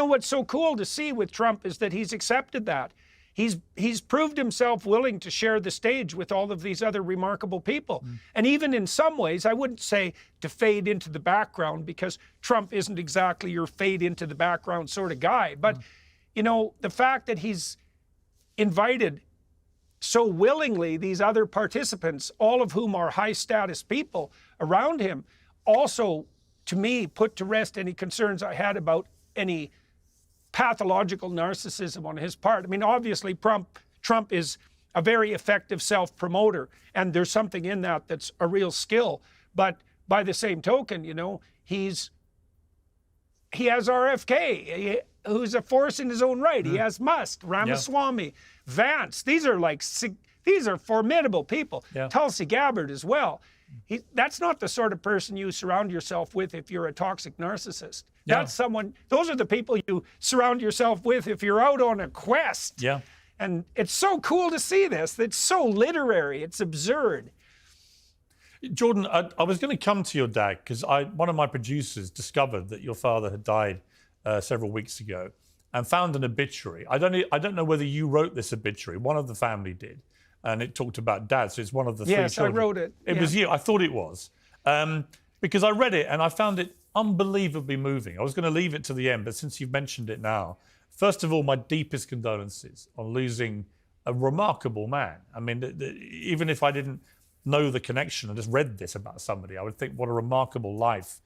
know what's so cool to see with Trump is that he's accepted that. He's proved himself willing to share the stage with all of these other remarkable people. And even in some ways, I wouldn't say to fade into the background, because Trump isn't exactly your fade into the background sort of guy. But, you know, the fact that he's invited so willingly these other participants, all of whom are high status people around him, also, to me, put to rest any concerns I had about any pathological narcissism on his part. I mean, obviously, Trump is a very effective self-promoter, and there's something in that that's a real skill. But by the same token, you know, he has RFK, who's a force in his own right. He has Musk, Ramaswamy, Vance. These are formidable people. Tulsi Gabbard as well. That's not the sort of person you surround yourself with if you're a toxic narcissist. That's someone, those are the people you surround yourself with if you're out on a quest. And it's so cool to see this. It's so literary. It's absurd. Jordan, I was going to come to your dad because one of my producers discovered that your father had died several weeks ago and found an obituary. I don't know whether you wrote this obituary. One of the family did. And it talked about Dad, so it's one of the three children. Yes, I wrote it. It was you. I thought it was. Because I read it and I found it unbelievably moving. I was going to leave it to the end, but since you've mentioned it now, first of all, my deepest condolences on losing a remarkable man. I mean, even if I didn't know the connection and just read this about somebody, I would think what a remarkable life